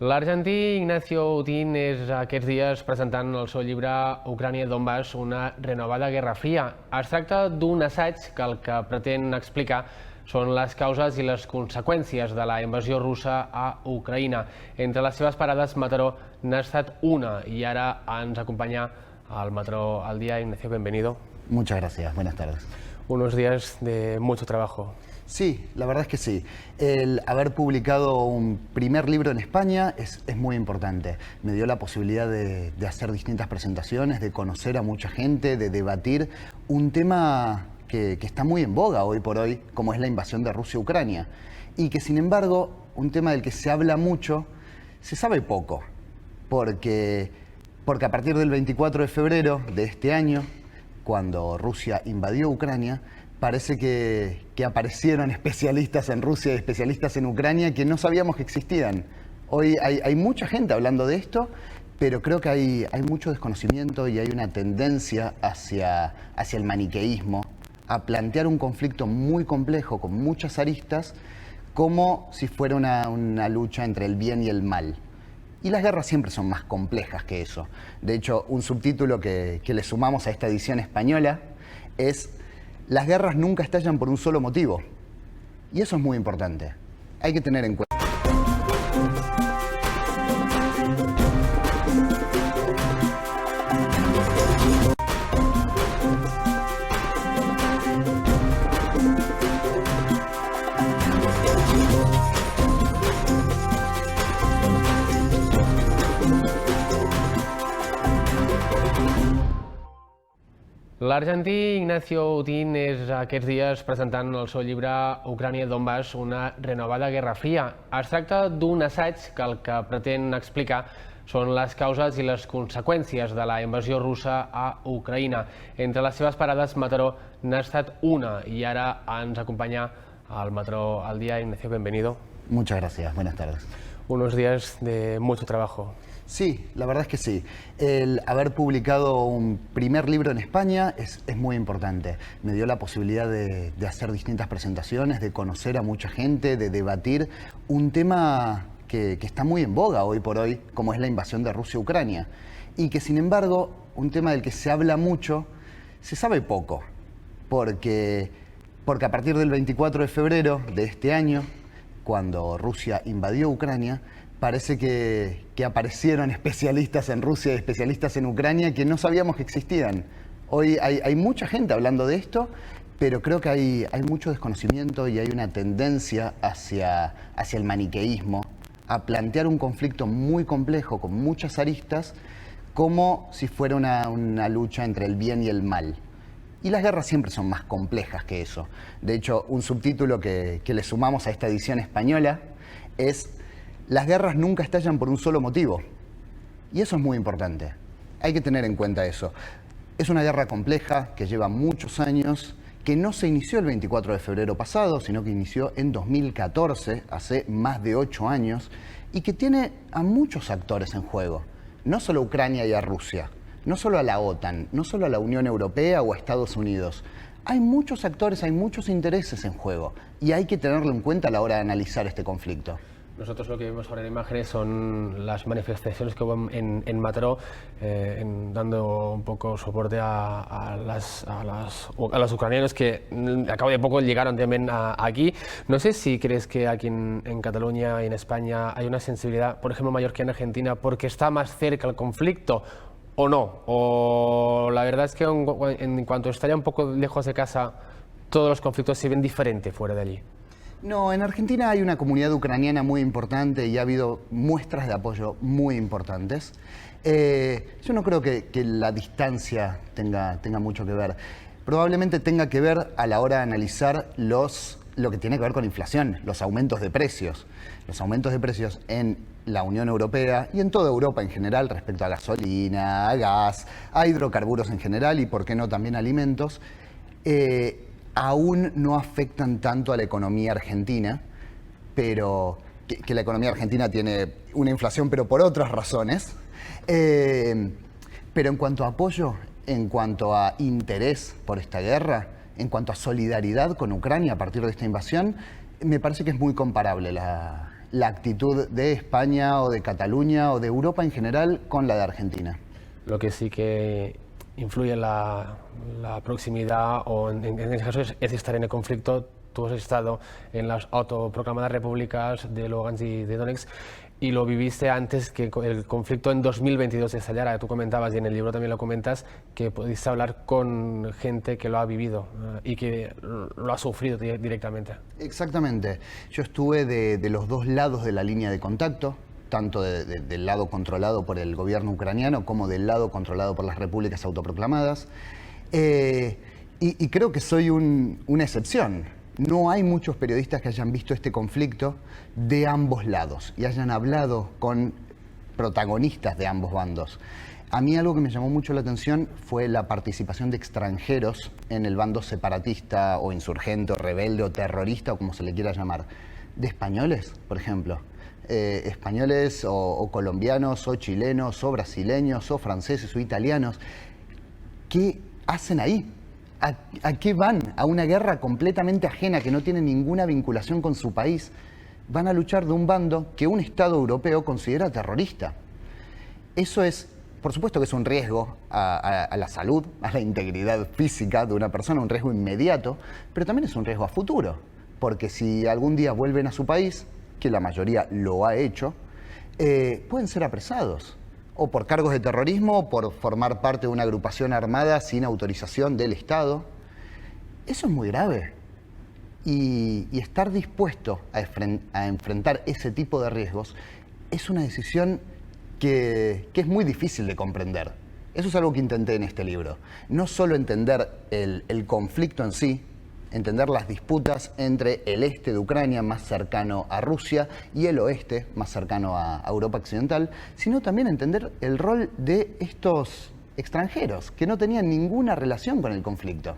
L'argentí Ignacio Utín és aquests dies presentant el seu llibre Ucrània Donbass, una renovada guerra fria. Es tracta d'un assaig que el que pretén explicar són les causes i les conseqüències de la invasió russa a Ucraïna. Entre les seves parades, Mataró n'ha estat una i ara ens acompanya al Mataró al día. Ignacio, bienvenido. Muchas gracias, buenas tardes. Unos días de mucho trabajo. Sí, la verdad es que sí. El haber publicado un primer libro en España es muy importante. Me dio la posibilidad de hacer distintas presentaciones, de conocer a mucha gente, de debatir un tema que está muy en boga hoy por hoy, como es la invasión de Rusia a Ucrania. Y que sin embargo, un tema del que se habla mucho, se sabe poco. Porque a partir del 24 de febrero de este año, cuando Rusia invadió Ucrania, parece que aparecieron especialistas en Rusia y especialistas en Ucrania que no sabíamos que existían. Hoy hay mucha gente hablando de esto, pero creo que hay mucho desconocimiento y hay una tendencia hacia el maniqueísmo, a plantear un conflicto muy complejo, con muchas aristas, como si fuera una lucha entre el bien y el mal. Y las guerras siempre son más complejas que eso. De hecho, un subtítulo que le sumamos a esta edición española es: las guerras nunca estallan por un solo motivo. Y eso es muy importante. Hay que tener en cuenta. L'argentí Ignacio Utín és aquests dies presentant el seu llibre Ucrània Donbass, una renovada guerra fria. Es tracta d'un assaig que el que pretén explicar són les causes i les conseqüències de la invasió russa a Ucraïna. Entre les seves parades, Mataró n'ha estat una i ara ens acompanya al Mataró al día. Ignacio, bienvenido. Muchas gracias, buenas tardes. Unos días de mucho trabajo. Sí, la verdad es que sí. El haber publicado un primer libro en España es muy importante. Me dio la posibilidad de hacer distintas presentaciones, de conocer a mucha gente, de debatir un tema que está muy en boga hoy por hoy, como es la invasión de Rusia a Ucrania. Y que sin embargo, un tema del que se habla mucho, se sabe poco. Porque a partir del 24 de febrero de este año, cuando Rusia invadió Ucrania, parece que aparecieron especialistas en Rusia y especialistas en Ucrania que no sabíamos que existían. Hoy hay mucha gente hablando de esto, pero creo que hay mucho desconocimiento y hay una tendencia hacia el maniqueísmo, a plantear un conflicto muy complejo, con muchas aristas, como si fuera una lucha entre el bien y el mal. Y las guerras siempre son más complejas que eso. De hecho, un subtítulo que le sumamos a esta edición española es: las guerras nunca estallan por un solo motivo. Y eso es muy importante. Hay que tener en cuenta eso. Es una guerra compleja que lleva muchos años, que no se inició el 24 de febrero pasado, sino que inició en 2014, hace más de 8 años, y que tiene a muchos actores en juego. No solo a Ucrania y a Rusia, no solo a la OTAN, no solo a la Unión Europea o a Estados Unidos. Hay muchos actores, hay muchos intereses en juego, y hay que tenerlo en cuenta a la hora de analizar este conflicto. Nosotros lo que vemos ahora en imágenes son las manifestaciones que hubo en Mataró, dando un poco soporte a los ucranianos que a cabo de poco llegaron también aquí. No sé si crees que aquí en Cataluña y en España hay una sensibilidad, por ejemplo, mayor que en Argentina, porque está más cerca el conflicto, o no. O la verdad es que en cuanto estaría un poco lejos de casa, todos los conflictos se ven diferentes fuera de allí. No, en Argentina hay una comunidad ucraniana muy importante y ha habido muestras de apoyo muy importantes. Yo no creo que la distancia tenga mucho que ver. Probablemente tenga que ver a la hora de analizar lo que tiene que ver con la inflación, los aumentos de precios. Los aumentos de precios en la Unión Europea y en toda Europa en general respecto a gasolina, a gas, a hidrocarburos en general y, por qué no, también alimentos. Aún no afectan tanto a la economía argentina, pero que la economía argentina tiene una inflación, pero por otras razones. Pero en cuanto a apoyo, en cuanto a interés por esta guerra, en cuanto a solidaridad con Ucrania a partir de esta invasión, me parece que es muy comparable la actitud de España o de Cataluña o de Europa en general con la de Argentina. Lo que sí que influye la proximidad, o en este caso es estar en el conflicto. Tú has estado en las autoproclamadas repúblicas de Lugansk y de Donetsk y lo viviste antes que el conflicto en 2022 estallara. Tú comentabas, y en el libro también lo comentas, que pudiste hablar con gente que lo ha vivido y que lo ha sufrido directamente. Exactamente. Yo estuve de los dos lados de la línea de contacto, tanto del lado controlado por el gobierno ucraniano como del lado controlado por las repúblicas autoproclamadas. Y creo que soy una excepción. No hay muchos periodistas que hayan visto este conflicto de ambos lados y hayan hablado con protagonistas de ambos bandos. A mí algo que me llamó mucho la atención fue la participación de extranjeros en el bando separatista o insurgente o rebelde o terrorista o como se le quiera llamar. De españoles, por ejemplo. Españoles o colombianos o chilenos o brasileños o franceses o italianos. ¿Qué hacen ahí? ¿A qué van? A una guerra completamente ajena que no tiene ninguna vinculación con su país. Van a luchar de un bando que un Estado europeo considera terrorista. Eso es, por supuesto que es un riesgo a la salud, a la integridad física de una persona, un riesgo inmediato, pero también es un riesgo a futuro. Porque si algún día vuelven a su país, que la mayoría lo ha hecho, pueden ser apresados. O por cargos de terrorismo, o por formar parte de una agrupación armada sin autorización del Estado. Eso es muy grave. Y estar dispuesto a enfrentar ese tipo de riesgos es una decisión que es muy difícil de comprender. Eso es algo que intenté en este libro. No solo entender el conflicto en sí, entender las disputas entre el este de Ucrania, más cercano a Rusia, y el oeste, más cercano a Europa Occidental, sino también entender el rol de estos extranjeros, que no tenían ninguna relación con el conflicto.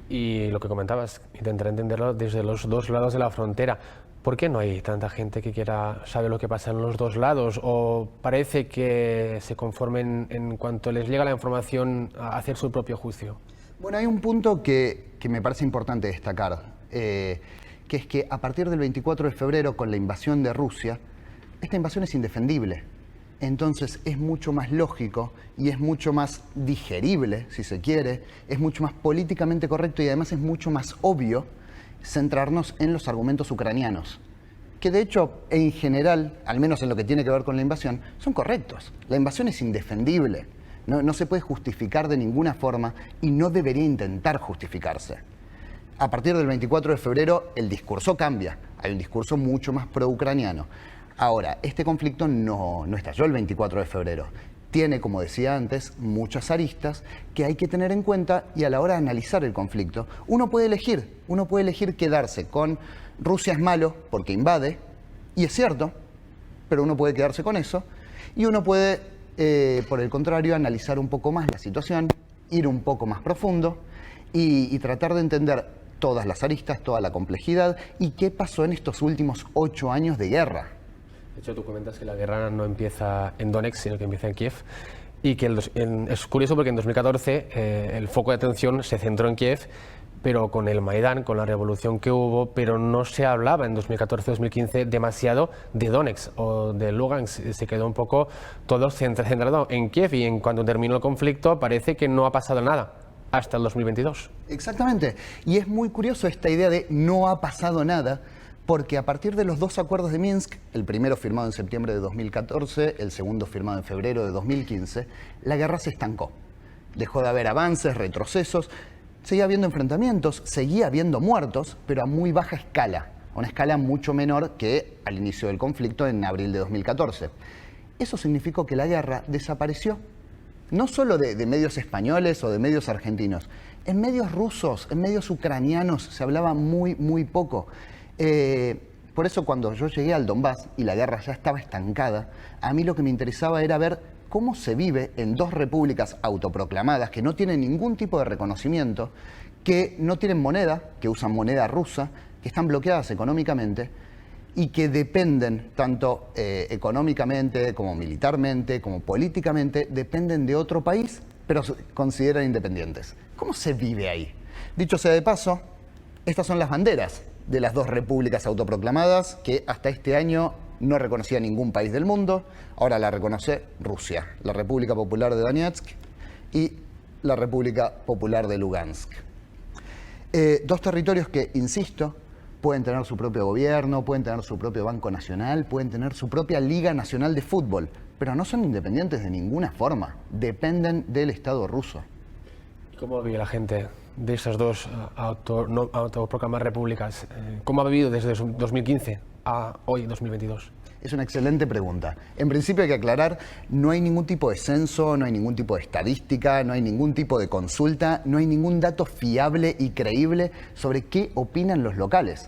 Y lo que comentabas, intentar entenderlo desde los dos lados de la frontera. ¿Por qué no hay tanta gente que quiera saber lo que pasa en los dos lados? ¿O parece que se conformen en cuanto les llega la información a hacer su propio juicio? Bueno, hay un punto que me parece importante destacar, que es que a partir del 24 de febrero, con la invasión de Rusia, esta invasión es indefendible. Entonces es mucho más lógico y es mucho más digerible, si se quiere, es mucho más políticamente correcto y además es mucho más obvio centrarnos en los argumentos ucranianos, que de hecho, en general, al menos en lo que tiene que ver con la invasión, son correctos. La invasión es indefendible. No se puede justificar de ninguna forma y no debería intentar justificarse. A partir del 24 de febrero el discurso cambia, hay un discurso mucho más pro-ucraniano. Ahora, este conflicto no estalló el 24 de febrero. Tiene, como decía antes, muchas aristas que hay que tener en cuenta y a la hora de analizar el conflicto, uno puede elegir quedarse con Rusia es malo porque invade, y es cierto, pero uno puede quedarse con eso, y uno puede por el contrario, analizar un poco más la situación, ir un poco más profundo y tratar de entender todas las aristas, toda la complejidad y qué pasó en estos últimos 8 años de guerra. De hecho, tú comentas que la guerra no empieza en Donetsk, sino que empieza en Kiev. Y que es curioso porque en 2014 el foco de atención se centró en Kiev, pero con el Maidán, con la revolución que hubo, pero no se hablaba en 2014-2015 demasiado de Donetsk o de Lugansk. Se quedó un poco todo centrado en Kiev y en cuanto terminó el conflicto parece que no ha pasado nada hasta el 2022. Exactamente. Y es muy curioso esta idea de no ha pasado nada, porque a partir de los dos acuerdos de Minsk, el primero firmado en septiembre de 2014, el segundo firmado en febrero de 2015, la guerra se estancó. Dejó de haber avances, retrocesos. Seguía habiendo enfrentamientos, seguía habiendo muertos, pero a muy baja escala, a una escala mucho menor que al inicio del conflicto en abril de 2014. Eso significó que la guerra desapareció, no solo de medios españoles o de medios argentinos, en medios rusos, en medios ucranianos se hablaba muy poco. Por eso cuando yo llegué al Donbass y la guerra ya estaba estancada, a mí lo que me interesaba era ver cómo se vive en dos repúblicas autoproclamadas que no tienen ningún tipo de reconocimiento, que no tienen moneda, que usan moneda rusa, que están bloqueadas económicamente y que dependen tanto económicamente como militarmente, como políticamente, dependen de otro país, pero se consideran independientes. ¿Cómo se vive ahí? Dicho sea de paso, estas son las banderas de las dos repúblicas autoproclamadas, que hasta este año no reconocía ningún país del mundo. Ahora la reconoce Rusia, la República Popular de Donetsk y la República Popular de Lugansk. Dos territorios que, insisto, pueden tener su propio gobierno, pueden tener su propio Banco Nacional, pueden tener su propia Liga Nacional de Fútbol, pero no son independientes de ninguna forma, dependen del Estado ruso. ¿Cómo vive la gente de esas dos autoproclamadas repúblicas? ¿Cómo ha vivido desde 2015 a hoy, 2022? Es una excelente pregunta. En principio hay que aclarar, no hay ningún tipo de censo, no hay ningún tipo de estadística, no hay ningún tipo de consulta, no hay ningún dato fiable y creíble sobre qué opinan los locales.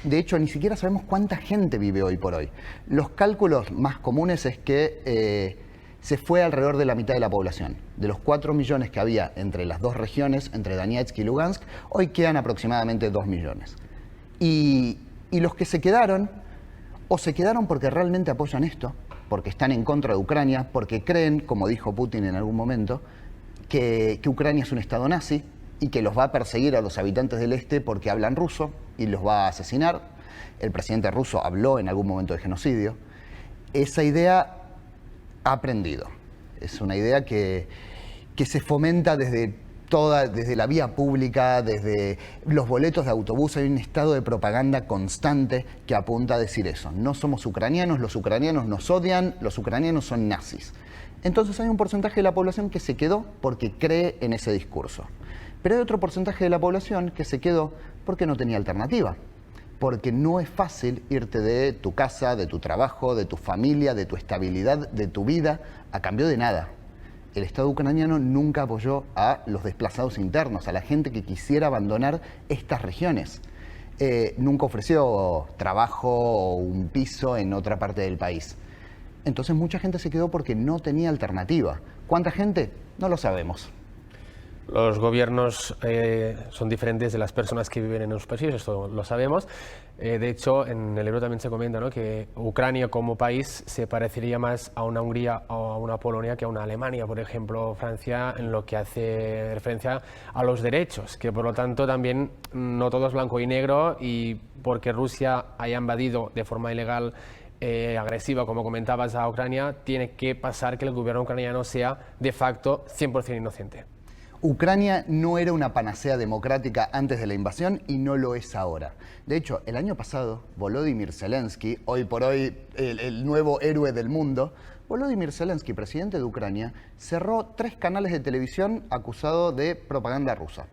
De hecho, ni siquiera sabemos cuánta gente vive hoy por hoy. Los cálculos más comunes es que se fue alrededor de la mitad de la población. De los 4 millones que había entre las dos regiones, entre Donetsk y Lugansk, hoy quedan aproximadamente 2 millones. Y los que se quedaron, o se quedaron porque realmente apoyan esto, porque están en contra de Ucrania, porque creen, como dijo Putin en algún momento, que Ucrania es un estado nazi y que los va a perseguir a los habitantes del este porque hablan ruso y los va a asesinar. El presidente ruso habló en algún momento de genocidio. Esa idea ha aprendido. Es una idea que se fomenta desde la vía pública, desde los boletos de autobús. Hay un estado de propaganda constante que apunta a decir eso. No somos ucranianos, los ucranianos nos odian, los ucranianos son nazis. Entonces hay un porcentaje de la población que se quedó porque cree en ese discurso. Pero hay otro porcentaje de la población que se quedó porque no tenía alternativa. Porque no es fácil irte de tu casa, de tu trabajo, de tu familia, de tu estabilidad, de tu vida, a cambio de nada. El Estado ucraniano nunca apoyó a los desplazados internos, a la gente que quisiera abandonar estas regiones. Nunca ofreció trabajo o un piso en otra parte del país. Entonces mucha gente se quedó porque no tenía alternativa. ¿Cuánta gente? No lo sabemos. Los gobiernos son diferentes de las personas que viven en los países, esto lo sabemos. De hecho, en el libro también se comenta, ¿no?, que Ucrania como país se parecería más a una Hungría o a una Polonia que a una Alemania, por ejemplo, Francia, en lo que hace referencia a los derechos, que por lo tanto también no todo es blanco y negro, y porque Rusia haya invadido de forma ilegal, agresiva, como comentabas, a Ucrania, tiene que pasar que el gobierno ucraniano sea de facto 100% inocente. Ucrania no era una panacea democrática antes de la invasión y no lo es ahora. De hecho, el año pasado, Volodymyr Zelensky, hoy por hoy el nuevo héroe del mundo, Volodymyr Zelensky, presidente de Ucrania, cerró 3 canales de televisión acusados de propaganda rusa.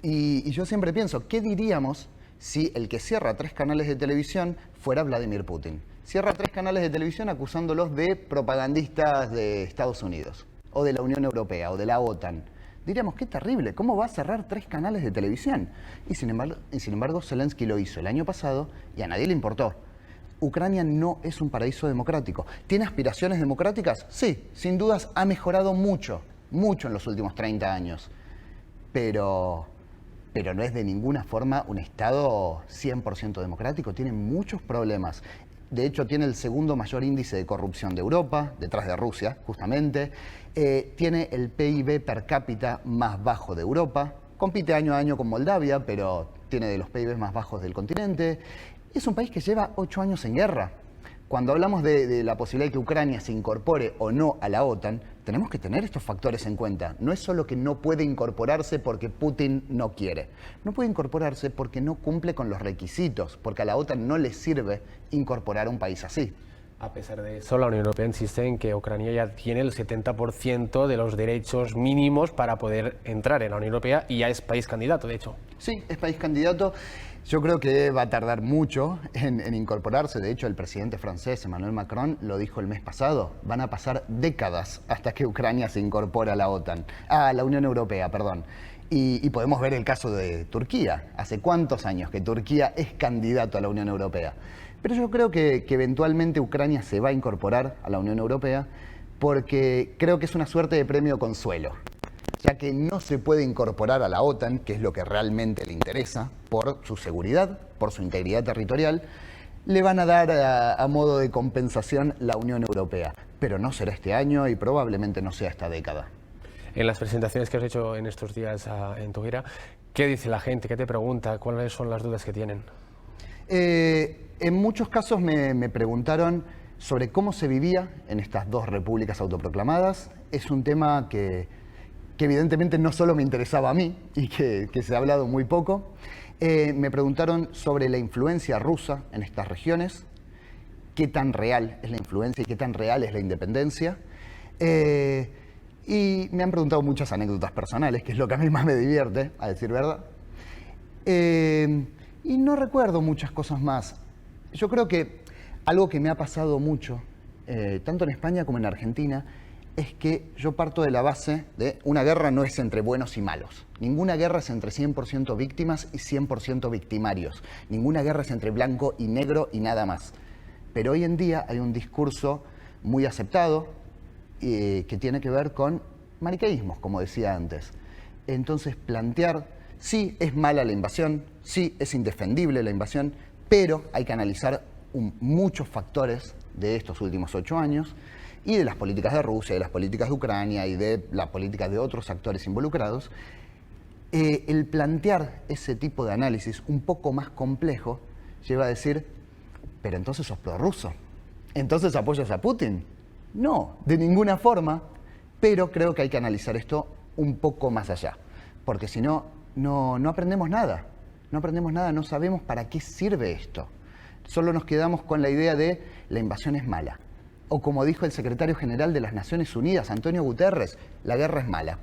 Y yo siempre pienso, ¿qué diríamos si el que cierra 3 canales de televisión fuera Vladimir Putin? Cierra 3 canales de televisión acusándolos de propagandistas de Estados Unidos, o de la Unión Europea, o de la OTAN. Diríamos, qué terrible, ¿cómo va a cerrar 3 canales de televisión? Y sin embargo, Zelensky lo hizo el año pasado y a nadie le importó. Ucrania no es un paraíso democrático. ¿Tiene aspiraciones democráticas? Sí, sin dudas ha mejorado mucho, mucho en los últimos 30 años. Pero no es de ninguna forma un Estado 100% democrático, tiene muchos problemas. De hecho, tiene el segundo mayor índice de corrupción de Europa, detrás de Rusia, justamente. Tiene el PIB per cápita más bajo de Europa. Compite año a año con Moldavia, pero tiene de los PIB más bajos del continente. Es un país que lleva 8 años en guerra. Cuando hablamos de la posibilidad de que Ucrania se incorpore o no a la OTAN, tenemos que tener estos factores en cuenta. No es solo que no puede incorporarse porque Putin no quiere. No puede incorporarse porque no cumple con los requisitos, porque a la OTAN no le sirve incorporar a un país así. A pesar de eso, la Unión Europea insiste en que Ucrania ya tiene el 70% de los derechos mínimos para poder entrar en la Unión Europea y ya es país candidato, de hecho. Sí, es país candidato. Yo creo que va a tardar mucho en incorporarse. De hecho, el presidente francés, Emmanuel Macron, lo dijo el mes pasado. Van a pasar décadas hasta que Ucrania se incorpore a la OTAN, a la Unión Europea, perdón. Y podemos ver el caso de Turquía. ¿Hace cuántos años que Turquía es candidato a la Unión Europea? Pero yo creo que eventualmente Ucrania se va a incorporar a la Unión Europea porque creo que es una suerte de premio consuelo, ya que no se puede incorporar a la OTAN, que es lo que realmente le interesa, por su seguridad, por su integridad territorial. Le van a dar a modo de compensación la Unión Europea, pero no será este año y probablemente no sea esta década. En las presentaciones que has hecho en estos días en tu gira, ¿qué dice la gente? ¿Qué te pregunta? ¿Cuáles son las dudas que tienen? En muchos casos me preguntaron sobre cómo se vivía en estas dos repúblicas autoproclamadas. Es un tema que evidentemente no solo me interesaba a mí y que se ha hablado muy poco. Me preguntaron sobre la influencia rusa en estas regiones, qué tan real es la influencia y qué tan real es la independencia. Y me han preguntado muchas anécdotas personales, que es lo que a mí más me divierte, a decir verdad. Y no recuerdo muchas cosas más. Yo creo que algo que me ha pasado mucho, tanto en España como en Argentina, es que yo parto de la base de una guerra no es entre buenos y malos. Ninguna guerra es entre 100% víctimas y 100% victimarios. Ninguna guerra es entre blanco y negro y nada más. Pero hoy en día hay un discurso muy aceptado que tiene que ver con maniqueísmos, como decía antes. Entonces plantear, sí es mala la invasión, sí es indefendible la invasión, pero hay que analizar muchos factores de estos últimos 8 años y de las políticas de Rusia, de las políticas de Ucrania y de las políticas de otros actores involucrados. El plantear ese tipo de análisis un poco más complejo lleva a decir, pero entonces sos prorruso, entonces apoyas a Putin. No, de ninguna forma, pero creo que hay que analizar esto un poco más allá, porque si no, no aprendemos nada, no sabemos para qué sirve esto. Solo nos quedamos con la idea de la invasión es mala. O como dijo el secretario general de las Naciones Unidas, Antonio Guterres, la guerra es mala.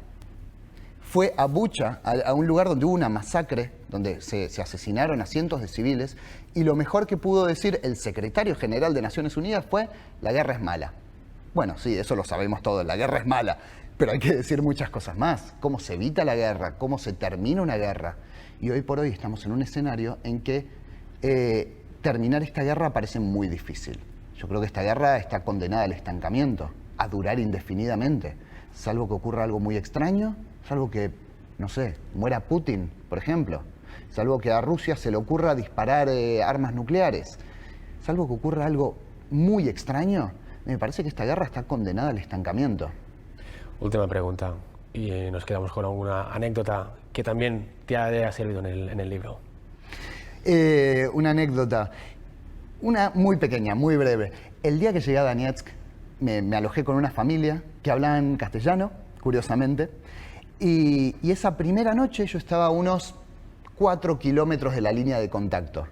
Fue a Bucha, a un lugar donde hubo una masacre, donde se asesinaron a cientos de civiles, y lo mejor que pudo decir el secretario general de Naciones Unidas fue, la guerra es mala. Bueno, sí, eso lo sabemos todos, la guerra es mala, pero hay que decir muchas cosas más. ¿Cómo se evita la guerra? ¿Cómo se termina una guerra? Y hoy por hoy estamos en un escenario en que terminar esta guerra parece muy difícil. Yo creo que esta guerra está condenada al estancamiento, a durar indefinidamente, salvo que ocurra algo muy extraño, salvo que, no sé, muera Putin, por ejemplo, salvo que a Rusia se le ocurra disparar armas nucleares, salvo que ocurra algo muy extraño, me parece que esta guerra está condenada al estancamiento. Última pregunta, y nos quedamos con alguna anécdota que también te haya servido en el libro. Una anécdota, una muy pequeña, muy breve. El día que llegué a Donetsk me alojé con una familia que hablaban castellano, curiosamente, y esa primera noche yo estaba a unos 4 kilómetros de la línea de contacto.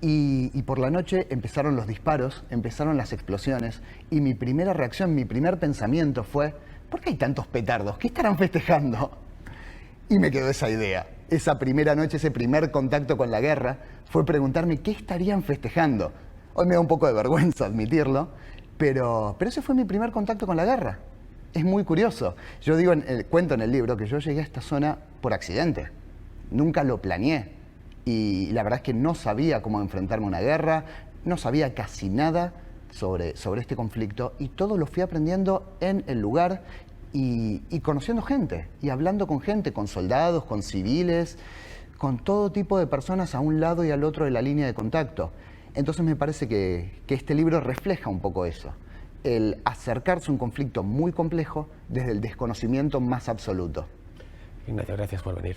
Y por la noche empezaron los disparos, empezaron las explosiones, y mi primera reacción, mi primer pensamiento fue, ¿por qué hay tantos petardos? ¿Qué estarán festejando? Y me quedó esa idea. Esa primera noche, ese primer contacto con la guerra, fue preguntarme qué estarían festejando. Hoy me da un poco de vergüenza admitirlo, pero ese fue mi primer contacto con la guerra. Es muy curioso. Yo digo, cuento en el libro que yo llegué a esta zona por accidente. Nunca lo planeé. Y la verdad es que no sabía cómo enfrentarme a una guerra, no sabía casi nada sobre este conflicto, y todo lo fui aprendiendo en el lugar y conociendo gente, y hablando con gente, con soldados, con civiles, con todo tipo de personas a un lado y al otro de la línea de contacto. Entonces me parece que este libro refleja un poco eso, el acercarse a un conflicto muy complejo desde el desconocimiento más absoluto. Ignacio, gracias por venir.